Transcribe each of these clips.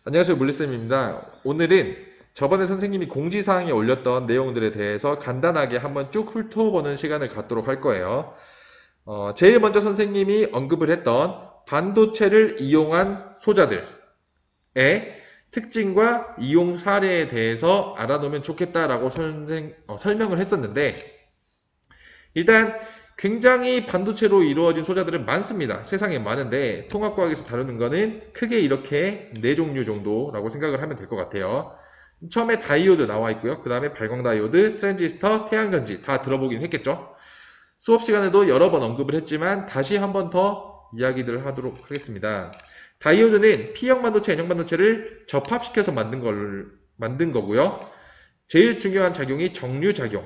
안녕하세요, 물리쌤입니다. 오늘은 저번에 선생님이 공지사항에 올렸던 내용들에 대해서 간단하게 한번 쭉 훑어보는 시간을 갖도록 할 거예요. 제일 먼저 선생님이 언급을 했던 반도체를 이용한 소자들의 특징과 이용 사례에 대해서 알아놓으면 좋겠다라고 설명을 했었는데, 일단 굉장히 반도체로 이루어진 소자들은 많습니다. 세상에 많은데 통합과학에서 다루는 거는 크게 이렇게 네 종류 정도라고 생각을 하면 될 것 같아요. 처음에 다이오드 나와 있고요. 그 다음에 발광 다이오드, 트랜지스터, 태양전지 다 들어보긴 했겠죠. 수업 시간에도 여러 번 언급을 했지만 다시 한 번 더 이야기를 하도록 하겠습니다. 다이오드는 P형 반도체, N형 반도체를 접합시켜서 만든 거고요. 제일 중요한 작용이 정류작용.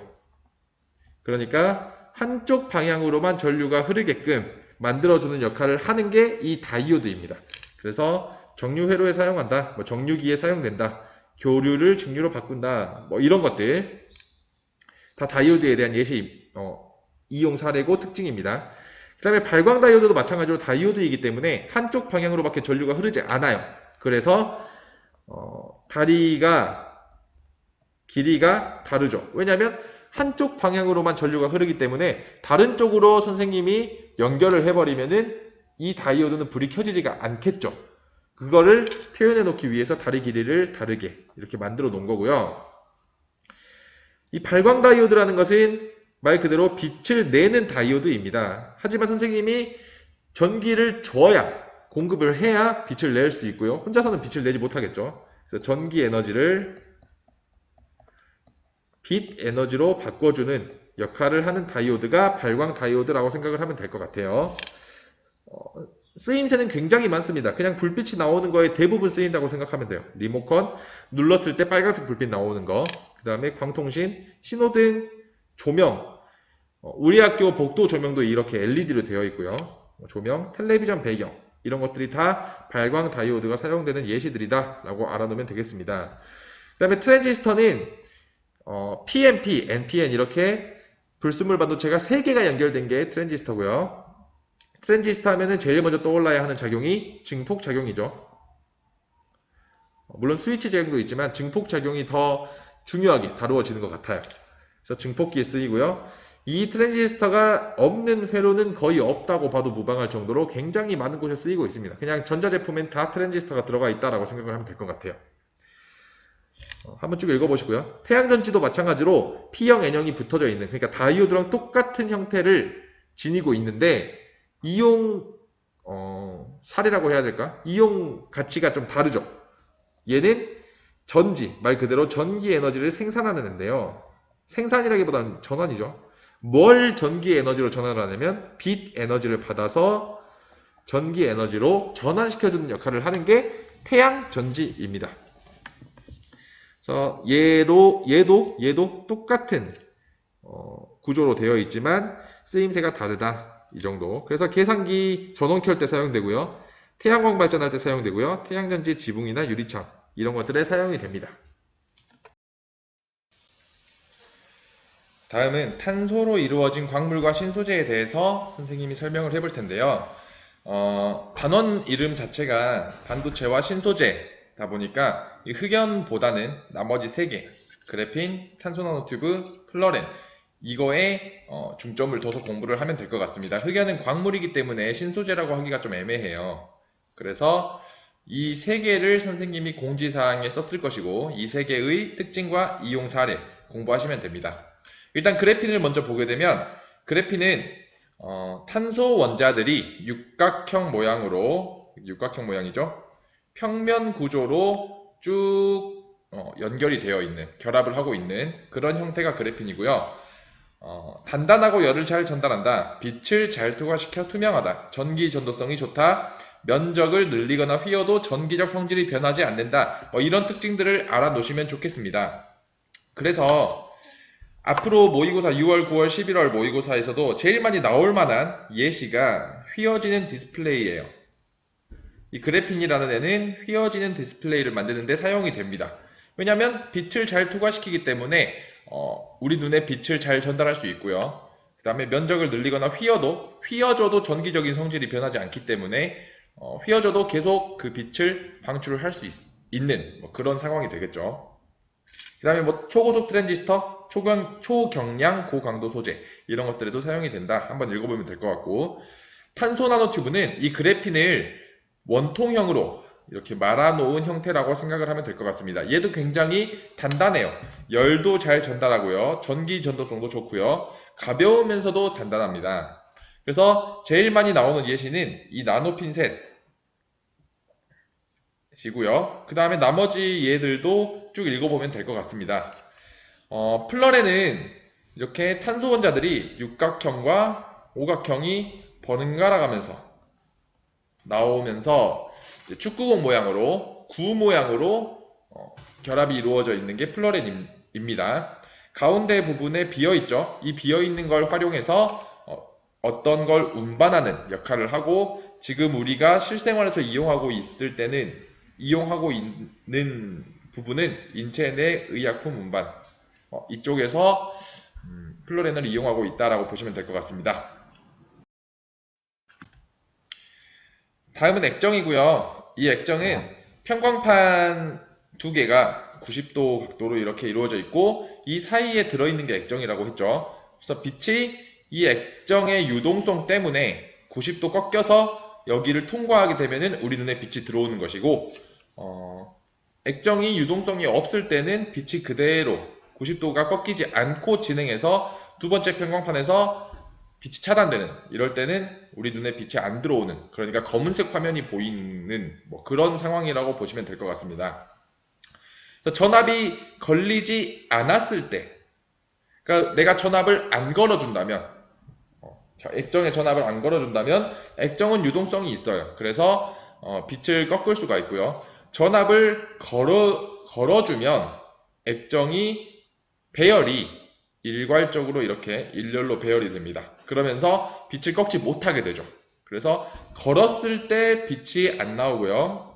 그러니까 한쪽 방향으로만 전류가 흐르게끔 만들어주는 역할을 하는 게 이 다이오드입니다. 그래서 정류회로에 사용한다, 뭐 정류기에 사용된다, 교류를 증류로 바꾼다, 뭐 이런 것들 다 다이오드에 대한 예시, 이용 사례고 특징입니다. 그 다음에 발광 다이오드도 마찬가지로 다이오드이기 때문에 한쪽 방향으로밖에 전류가 흐르지 않아요. 그래서 다리가 길이가 다르죠. 왜냐하면 한쪽 방향으로만 전류가 흐르기 때문에 다른 쪽으로 선생님이 연결을 해버리면은 이 다이오드는 불이 켜지지가 않겠죠. 그거를 표현해 놓기 위해서 다리 길이를 다르게 이렇게 만들어 놓은 거고요. 이 발광 다이오드라는 것은 말 그대로 빛을 내는 다이오드입니다. 하지만 선생님이 전기를 줘야, 공급을 해야 빛을 낼 수 있고요. 혼자서는 빛을 내지 못하겠죠. 그래서 전기 에너지를 빛 에너지로 바꿔주는 역할을 하는 다이오드가 발광 다이오드라고 생각을 하면 될 것 같아요. 쓰임새는 굉장히 많습니다. 그냥 불빛이 나오는 거에 대부분 쓰인다고 생각하면 돼요. 리모컨 눌렀을 때 빨간색 불빛 나오는 거, 그 다음에 광통신, 신호등, 조명, 우리 학교 복도 조명도 이렇게 LED로 되어 있고요. 조명, 텔레비전 배경 이런 것들이 다 발광 다이오드가 사용되는 예시들이다 라고 알아놓으면 되겠습니다. 그 다음에 트랜지스터는 PNP, NPN 이렇게 불순물 반도체가 3개가 연결된 게 트랜지스터고요. 트랜지스터 하면은 제일 먼저 떠올라야 하는 작용이 증폭 작용이죠. 물론 스위치 작용도 있지만 증폭 작용이 더 중요하게 다루어지는 것 같아요. 그래서 증폭기에 쓰이고요. 이 트랜지스터가 없는 회로는 거의 없다고 봐도 무방할 정도로 굉장히 많은 곳에 쓰이고 있습니다. 그냥 전자제품엔 다 트랜지스터가 들어가 있다라고 생각을 하면 될 것 같아요. 한번 쭉 읽어보시고요. 태양전지도 마찬가지로 P형, N형이 붙어져 있는, 그러니까 다이오드랑 똑같은 형태를 지니고 있는데 이용 사례라고 해야 될까? 이용 가치가 좀 다르죠. 얘는 전지, 말 그대로 전기 에너지를 생산하는 앤데요. 생산이라기보다는 전환이죠. 뭘 전기 에너지로 전환을 하냐면 빛 에너지를 받아서 전기 에너지로 전환시켜주는 역할을 하는 게 태양전지입니다. 그래서 얘도 똑같은 구조로 되어 있지만 쓰임새가 다르다. 이 정도. 그래서 계산기 전원 켤 때 사용되고요. 태양광 발전할 때 사용되고요. 태양전지 지붕이나 유리창 이런 것들에 사용이 됩니다. 다음은 탄소로 이루어진 광물과 신소재에 대해서 선생님이 설명을 해볼 텐데요. 단원 이름 자체가 반도체와 신소재다 보니까 이 흑연보다는 나머지 3개, 그래핀, 탄소 나노튜브, 플러렌 이거에 중점을 둬서 공부를 하면 될 것 같습니다. 흑연은 광물이기 때문에 신소재라고 하기가 좀 애매해요. 그래서 이 3개를 선생님이 공지사항에 썼을 것이고 이 3개의 특징과 이용 사례 공부하시면 됩니다. 일단 그래핀을 먼저 보게 되면 그래핀은 탄소 원자들이 육각형 모양이죠. 평면 구조로 쭉 연결이 되어 있는, 결합을 하고 있는 그런 형태가 그래핀이고요. 단단하고 열을 잘 전달한다. 빛을 잘 투과시켜 투명하다. 전기 전도성이 좋다. 면적을 늘리거나 휘어도 전기적 성질이 변하지 않는다. 이런 특징들을 알아놓으시면 좋겠습니다. 그래서 앞으로 모의고사 6월, 9월, 11월 모의고사에서도 제일 많이 나올 만한 예시가 휘어지는 디스플레이예요. 이 그래핀이라는 애는 휘어지는 디스플레이를 만드는 데 사용이 됩니다. 왜냐하면 빛을 잘 투과시키기 때문에 우리 눈에 빛을 잘 전달할 수 있고요. 그 다음에 면적을 늘리거나 휘어져도 전기적인 성질이 변하지 않기 때문에 휘어져도 계속 그 빛을 방출을 할 수 있는 뭐 그런 상황이 되겠죠. 그 다음에 뭐 초고속 트랜지스터, 초경량 고강도 소재 이런 것들에도 사용이 된다. 한번 읽어보면 될 것 같고, 탄소 나노튜브는 이 그래핀을 원통형으로 이렇게 말아놓은 형태라고 생각을 하면 될 것 같습니다. 얘도 굉장히 단단해요. 열도 잘 전달하고요. 전기 전도성도 좋고요. 가벼우면서도 단단합니다. 그래서 제일 많이 나오는 예시는 이 나노핀셋이고요. 그 다음에 나머지 얘들도 쭉 읽어보면 될 것 같습니다. 플러레는 이렇게 탄소 원자들이 육각형과 오각형이 번갈아 가면서 나오면서 축구공 모양으로 구 모양으로 결합이 이루어져 있는 게 플러렌입니다. 가운데 부분에 비어있죠. 이 비어있는 걸 활용해서 어떤 걸 운반하는 역할을 하고, 지금 우리가 실생활에서 이용하고 있는 부분은 인체 내 의약품 운반, 이쪽에서 플로렌을 이용하고 있다라고 보시면 될 것 같습니다. 다음은 액정이고요. 이 액정은 편광판 두 개가 90도 각도로 이렇게 이루어져 있고, 이 사이에 들어있는 게 액정이라고 했죠. 그래서 빛이 이 액정의 유동성 때문에 90도 꺾여서 여기를 통과하게 되면은 우리 눈에 빛이 들어오는 것이고, 액정이 유동성이 없을 때는 빛이 그대로 90도가 꺾이지 않고 진행해서 두 번째 편광판에서 빛이 차단되는, 이럴 때는 우리 눈에 빛이 안 들어오는, 그러니까 검은색 화면이 보이는 뭐 그런 상황이라고 보시면 될 것 같습니다. 전압이 걸리지 않았을 때, 그러니까 내가 전압을 안 걸어준다면, 액정에 전압을 안 걸어준다면 액정은 유동성이 있어요. 그래서 빛을 꺾을 수가 있고요. 전압을 걸어주면 액정이 배열이 일괄적으로 이렇게 일렬로 배열이 됩니다. 그러면서 빛을 꺾지 못하게 되죠. 그래서 걸었을 때 빛이 안 나오고요.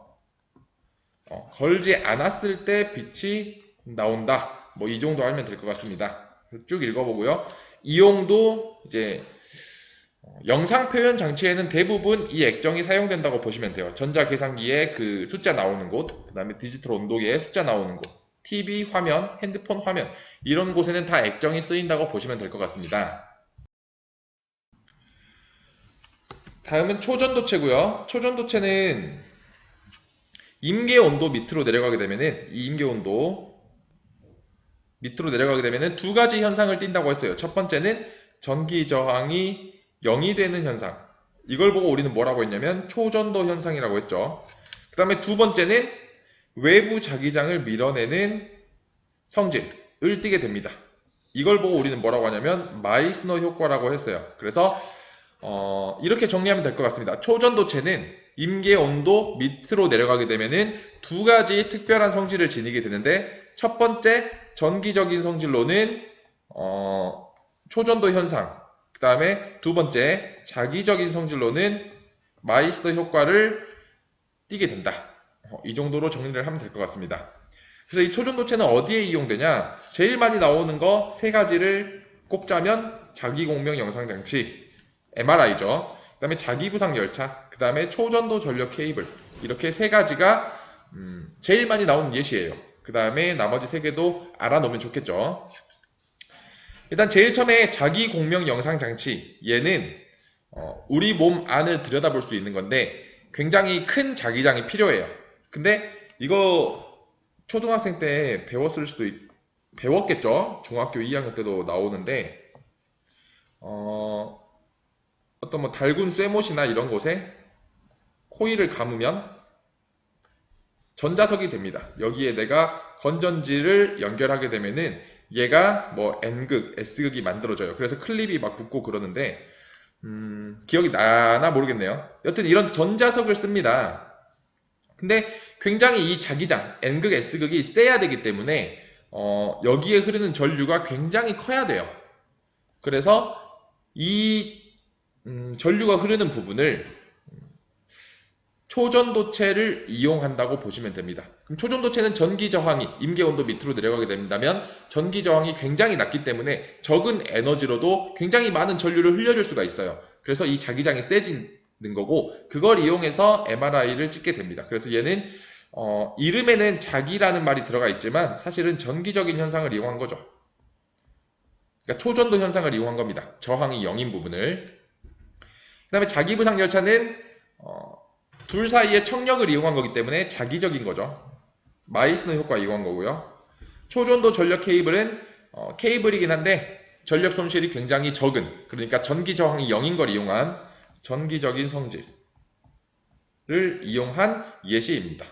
걸지 않았을 때 빛이 나온다. 뭐 이 정도 알면 될 것 같습니다. 쭉 읽어보고요. 이용도 이제 영상 표현 장치에는 대부분 이 액정이 사용된다고 보시면 돼요. 전자계산기에 그 숫자 나오는 곳, 그 다음에 디지털 온도계에 숫자 나오는 곳, TV 화면, 핸드폰 화면, 이런 곳에는 다 액정이 쓰인다고 보시면 될 것 같습니다. 다음은 초전도체고요. 초전도체는 임계온도 밑으로 내려가게 되면은, 이 임계온도 밑으로 내려가게 되면은 두 가지 현상을 띈다고 했어요. 첫 번째는 전기 저항이 0이 되는 현상. 이걸 보고 우리는 뭐라고 했냐면 초전도 현상이라고 했죠. 그 다음에 두 번째는 외부 자기장을 밀어내는 성질을 띠게 됩니다. 이걸 보고 우리는 뭐라고 하냐면 마이스너 효과라고 했어요. 그래서 이렇게 정리하면 될 것 같습니다. 초전도체는 임계온도 밑으로 내려가게 되면은 두 가지 특별한 성질을 지니게 되는데, 첫 번째 전기적인 성질로는 초전도 현상, 그 다음에 두 번째 자기적인 성질로는 마이스너 효과를 띠게 된다. 이 정도로 정리를 하면 될 것 같습니다. 그래서 이 초전도체는 어디에 이용되냐? 제일 많이 나오는 거 세 가지를 꼽자면 자기공명 영상장치, MRI죠. 그 다음에 자기부상 열차, 그 다음에 초전도 전력 케이블, 이렇게 세 가지가 제일 많이 나오는 예시예요. 그 다음에 나머지 세 개도 알아놓으면 좋겠죠. 일단 제일 처음에 자기공명 영상장치, 얘는 우리 몸 안을 들여다볼 수 있는 건데 굉장히 큰 자기장이 필요해요. 근데 이거 초등학생 때 배웠겠죠? 중학교 2학년 때도 나오는데 어떤 뭐 달군 쇠못이나 이런 곳에 코일을 감으면 전자석이 됩니다. 여기에 내가 건전지를 연결하게 되면은 얘가 뭐 N극, S극이 만들어져요. 그래서 클립이 막 붙고 그러는데 기억이 나나 모르겠네요. 여튼 이런 전자석을 씁니다. 근데 굉장히 이 자기장, N극, S극이 세야 되기 때문에 여기에 흐르는 전류가 굉장히 커야 돼요. 그래서 이 전류가 흐르는 부분을 초전도체를 이용한다고 보시면 됩니다. 그럼 초전도체는 전기 저항이 임계온도 밑으로 내려가게 된다면 전기 저항이 굉장히 낮기 때문에 적은 에너지로도 굉장히 많은 전류를 흘려줄 수가 있어요. 그래서 이 자기장이 세지는 거고, 그걸 이용해서 MRI를 찍게 됩니다. 그래서 얘는 이름에는 자기라는 말이 들어가 있지만 사실은 전기적인 현상을 이용한 거죠. 그러니까 초전도 현상을 이용한 겁니다. 저항이 0인 부분을. 그 다음에 자기부상 열차는 둘 사이의 청력을 이용한 거기 때문에 자기적인 거죠. 마이스너 효과 이용한 거고요. 초전도 전력 케이블은 케이블이긴 한데 전력 손실이 굉장히 적은, 그러니까 전기 저항이 0인 걸 이용한 전기적인 성질을 이용한 예시입니다.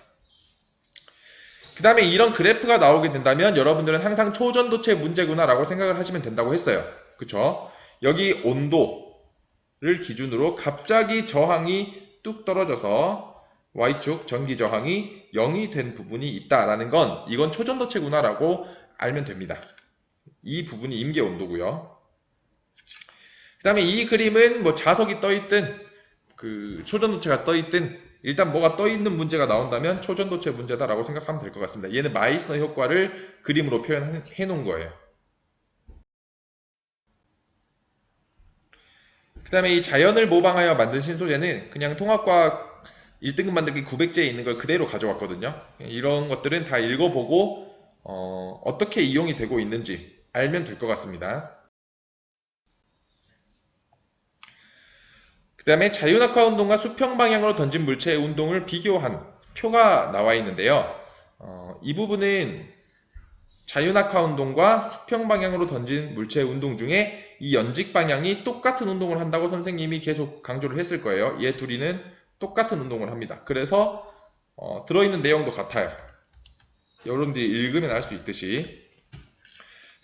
그 다음에 이런 그래프가 나오게 된다면 여러분들은 항상 초전도체 문제구나 라고 생각을 하시면 된다고 했어요. 그쵸? 여기 온도를 기준으로 갑자기 저항이 뚝 떨어져서 Y축 전기 저항이 0이 된 부분이 있다라는 건 이건 초전도체구나 라고 알면 됩니다. 이 부분이 임계 온도고요. 그 다음에 이 그림은 뭐 자석이 떠있든 그 초전도체가 떠있든 일단 뭐가 떠있는 문제가 나온다면 초전도체 문제다라고 생각하면 될 것 같습니다. 얘는 마이스너 효과를 그림으로 표현해 놓은 거예요. 그 다음에 이 자연을 모방하여 만든 신소재는 그냥 통합과학 1등급 만들기 900제에 있는 걸 그대로 가져왔거든요. 이런 것들은 다 읽어보고 어떻게 이용이 되고 있는지 알면 될 것 같습니다. 그 다음에 자유낙하 운동과 수평 방향으로 던진 물체의 운동을 비교한 표가 나와 있는데요. 이 부분은 자유낙하 운동과 수평 방향으로 던진 물체의 운동 중에 이 연직 방향이 똑같은 운동을 한다고 선생님이 계속 강조를 했을 거예요. 얘 둘이는 똑같은 운동을 합니다. 그래서 들어있는 내용도 같아요. 여러분들이 읽으면 알 수 있듯이.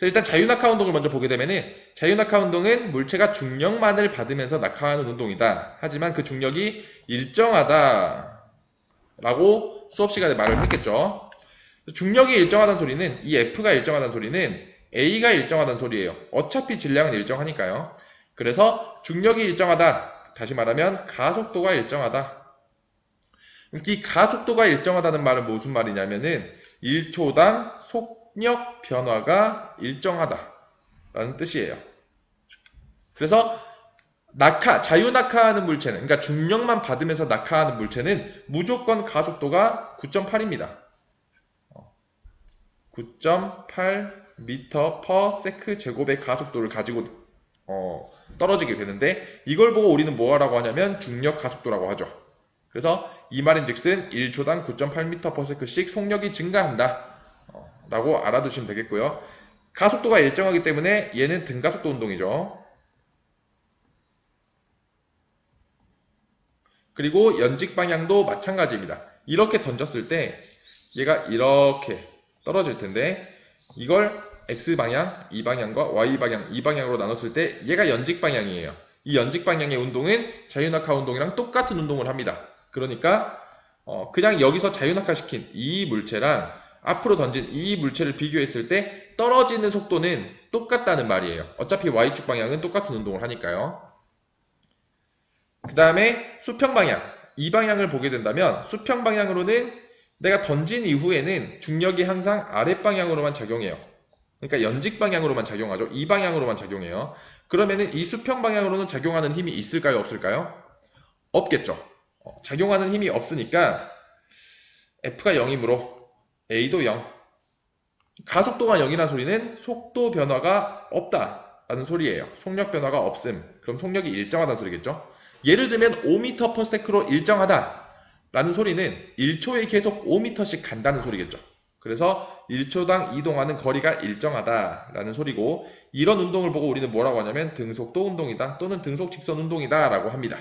일단 자유낙하 운동을 먼저 보게 되면은 자유낙하 운동은 물체가 중력만을 받으면서 낙하하는 운동이다. 하지만 그 중력이 일정하다 라고 수업 시간에 말을 했겠죠. 중력이 일정하다는 소리는 이 F가 일정하다는 소리는 A가 일정하다는 소리예요. 어차피 질량은 일정하니까요. 그래서 중력이 일정하다. 다시 말하면 가속도가 일정하다. 이 가속도가 일정하다는 말은 무슨 말이냐면은 1초당 속력 변화가 일정하다라는 뜻이에요. 그래서 자유낙하하는 물체는, 그러니까 중력만 받으면서 낙하하는 물체는 무조건 가속도가 9.8입니다. 9.8 미터 퍼 세크 제곱의 가속도를 가지고 떨어지게 되는데 이걸 보고 우리는 뭐라고 하냐면 중력 가속도라고 하죠. 그래서 이 말인즉슨 1초당 9.8m per sec씩 속력이 증가한다 라고 알아두시면 되겠고요. 가속도가 일정하기 때문에 얘는 등가속도 운동이죠. 그리고 연직 방향도 마찬가지입니다. 이렇게 던졌을 때 얘가 이렇게 떨어질 텐데 이걸 X방향, 이 방향과 Y방향, 이 방향으로 나눴을 때 얘가 연직 방향이에요. 이 연직 방향의 운동은 자유낙하 운동이랑 똑같은 운동을 합니다. 그러니까 그냥 여기서 자유낙하 시킨 이 물체랑 앞으로 던진 이 물체를 비교했을 때 떨어지는 속도는 똑같다는 말이에요. 어차피 Y축 방향은 똑같은 운동을 하니까요. 그 다음에 수평 방향, 이 방향을 보게 된다면 수평 방향으로는 내가 던진 이후에는 중력이 항상 아랫방향으로만 작용해요. 그러니까 연직 방향으로만 작용하죠. 이 방향으로만 작용해요. 그러면은 이 수평 방향으로는 작용하는 힘이 있을까요? 없을까요? 없겠죠. 작용하는 힘이 없으니까 F가 0이므로 A도 0. 가속도가 0이라는 소리는 속도 변화가 없다라는 소리예요. 속력 변화가 없음. 그럼 속력이 일정하다는 소리겠죠. 예를 들면 5m per sec로 일정하다라는 소리는 1초에 계속 5m씩 간다는 소리겠죠. 그래서 1초당 이동하는 거리가 일정하다라는 소리고 이런 운동을 보고 우리는 뭐라고 하냐면 등속도 운동이다 또는 등속 직선 운동이다 라고 합니다.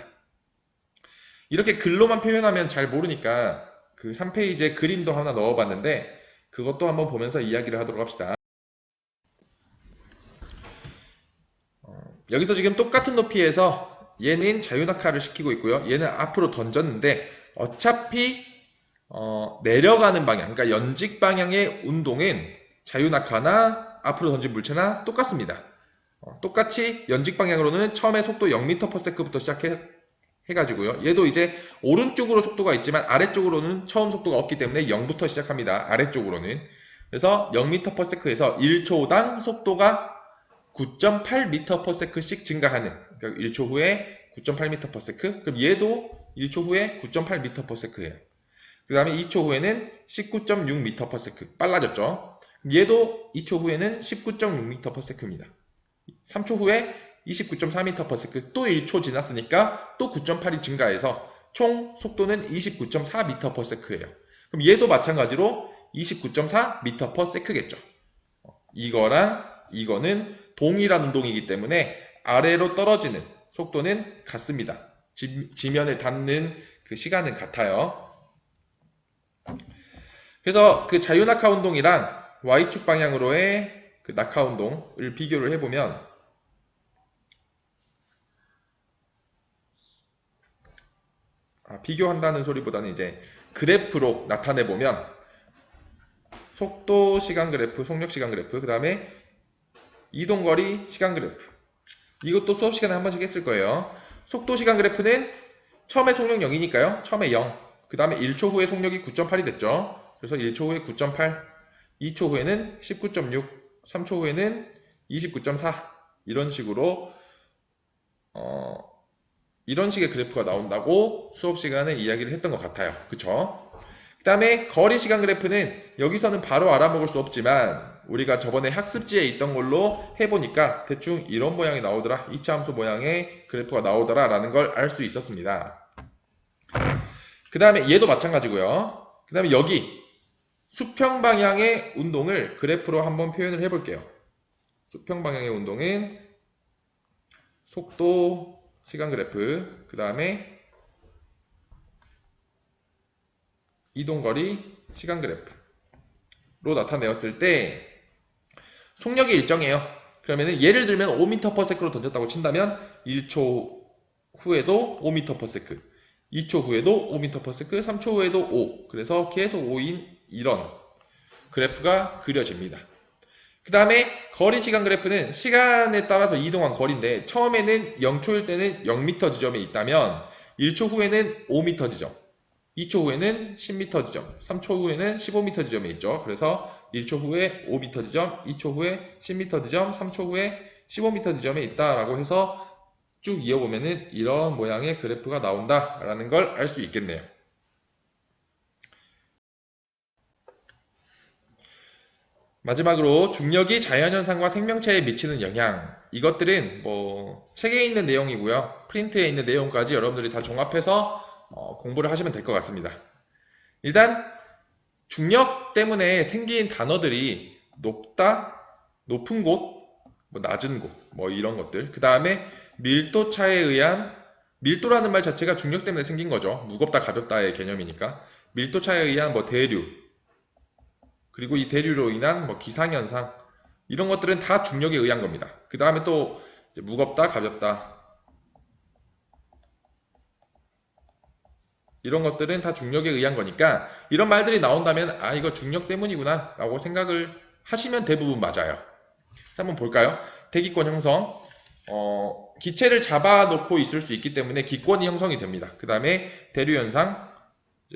이렇게 글로만 표현하면 잘 모르니까 그 3페이지에 그림도 하나 넣어봤는데 그것도 한번 보면서 이야기를 하도록 합시다. 여기서 지금 똑같은 높이에서 얘는 자유낙하를 시키고 있고요. 얘는 앞으로 던졌는데 어차피 내려가는 방향, 그러니까 연직 방향의 운동은 자유낙하나 앞으로 던진 물체나 똑같습니다. 똑같이 연직 방향으로는 처음에 속도 0m per sec부터 시작해가지고요. 얘도 이제 오른쪽으로 속도가 있지만 아래쪽으로는 처음 속도가 없기 때문에 0부터 시작합니다. 아래쪽으로는. 그래서 0m per sec에서 1초당 속도가 9.8m per sec씩 증가하는, 그러니까 1초 후에 9.8m per sec. 그럼 얘도 1초 후에 9.8m per sec예요. 그 다음에 2초 후에는 19.6m/s. 빨라졌죠. 얘도 2초 후에는 19.6m/s입니다. 3초 후에 29.4m/s. 또 1초 지났으니까 또 9.8이 증가해서 총 속도는 29.4m/s예요. 그럼 얘도 마찬가지로 29.4m/s겠죠. 이거랑 이거는 동일한 운동이기 때문에 아래로 떨어지는 속도는 같습니다. 지면에 닿는 그 시간은 같아요. 그래서 그 자유 낙하 운동이랑 Y축 방향으로의 그 낙하 운동을 비교를 해보면 비교한다는 소리보다는 이제 그래프로 나타내 보면 속도 시간 그래프, 속력 시간 그래프, 그 다음에 이동거리 시간 그래프. 이것도 수업 시간에 한 번씩 했을 거예요. 속도 시간 그래프는 처음에 속력 0이니까요. 처음에 0. 그 다음에 1초 후에 속력이 9.8이 됐죠. 그래서 1초 후에 9.8, 2초 후에는 19.6, 3초 후에는 29.4 이런 식으로 이런 식의 그래프가 나온다고 수업 시간에 이야기를 했던 것 같아요. 그쵸? 그 다음에 거리 시간 그래프는 여기서는 바로 알아먹을 수 없지만 우리가 저번에 학습지에 있던 걸로 해보니까 대충 이런 모양이 나오더라. 이차 함수 모양의 그래프가 나오더라 라는 걸 알 수 있었습니다. 그 다음에 얘도 마찬가지고요. 그 다음에 여기 수평 방향의 운동을 그래프로 한번 표현을 해볼게요. 수평 방향의 운동은 속도 시간 그래프, 그 다음에 이동거리 시간 그래프로 나타내었을 때 속력이 일정해요. 그러면은 예를 들면 5m/s로 던졌다고 친다면 1초 후에도 5m/s, 2초 후에도 5m/s, 3초 후에도 5. 그래서 계속 5인 이런 그래프가 그려집니다. 그 다음에 거리 시간 그래프는 시간에 따라서 이동한 거리인데 처음에는 0초일 때는 0m 지점에 있다면 1초 후에는 5m 지점, 2초 후에는 10m 지점, 3초 후에는 15m 지점에 있죠. 그래서 1초 후에 5m 지점, 2초 후에 10m 지점, 3초 후에 15m 지점에 있다라고 해서 쭉 이어보면은 이런 모양의 그래프가 나온다라는 걸 알 수 있겠네요. 마지막으로 중력이 자연현상과 생명체에 미치는 영향. 이것들은 뭐 책에 있는 내용이고요. 프린트에 있는 내용까지 여러분들이 다 종합해서 공부를 하시면 될 것 같습니다. 일단 중력 때문에 생긴 단어들이 높다, 높은 곳, 뭐 낮은 곳, 뭐 이런 것들. 그 다음에 밀도차에 의한, 밀도라는 말 자체가 중력 때문에 생긴 거죠. 무겁다, 가볍다의 개념이니까. 밀도차에 의한 뭐 대류, 그리고 이 대류로 인한 뭐 기상현상, 이런 것들은 다 중력에 의한 겁니다. 그 다음에 또 무겁다, 가볍다, 이런 것들은 다 중력에 의한 거니까 이런 말들이 나온다면 아 이거 중력 때문이구나 라고 생각을 하시면 대부분 맞아요. 한번 볼까요? 대기권 형성. 기체를 잡아놓고 있을 수 있기 때문에 기권이 형성이 됩니다. 그 다음에 대류 현상,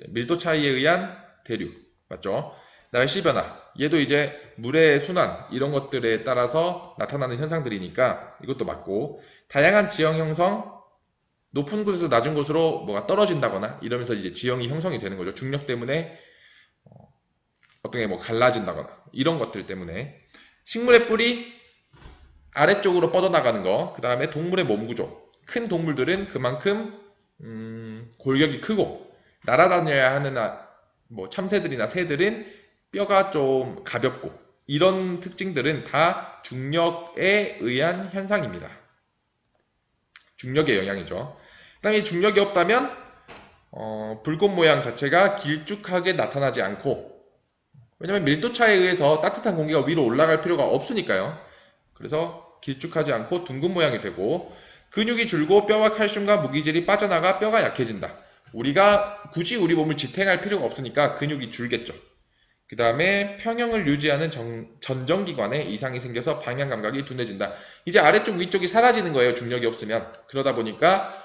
밀도 차이에 의한 대류, 맞죠? 날씨 변화, 얘도 이제 물의 순환 이런 것들에 따라서 나타나는 현상들이니까 이것도 맞고, 다양한 지형 형성, 높은 곳에서 낮은 곳으로 뭐가 떨어진다거나 이러면서 이제 지형이 형성이 되는 거죠. 중력 때문에 어떤 게 뭐 갈라진다거나 이런 것들 때문에. 식물의 뿌리 아래쪽으로 뻗어나가는 거, 그 다음에 동물의 몸 구조. 큰 동물들은 그만큼 골격이 크고 날아다녀야 하는 뭐 참새들이나 새들은 뼈가 좀 가볍고 이런 특징들은 다 중력에 의한 현상입니다. 중력의 영향이죠. 그 다음에 중력이 없다면 불꽃 모양 자체가 길쭉하게 나타나지 않고, 왜냐면 밀도차에 의해서 따뜻한 공기가 위로 올라갈 필요가 없으니까요. 그래서 길쭉하지 않고 둥근 모양이 되고, 근육이 줄고 뼈와 칼슘과 무기질이 빠져나가 뼈가 약해진다. 우리가 굳이 우리 몸을 지탱할 필요가 없으니까 근육이 줄겠죠. 그 다음에 평형을 유지하는 전정기관에 이상이 생겨서 방향 감각이 둔해진다. 이제 아래쪽 위쪽이 사라지는 거예요. 중력이 없으면. 그러다 보니까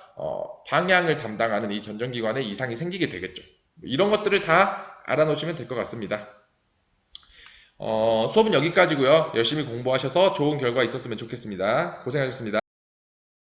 방향을 담당하는 이 전정기관에 이상이 생기게 되겠죠. 이런 것들을 다 알아놓으시면 될 것 같습니다. 수업은 여기까지고요. 열심히 공부하셔서 좋은 결과 있었으면 좋겠습니다. 고생하셨습니다.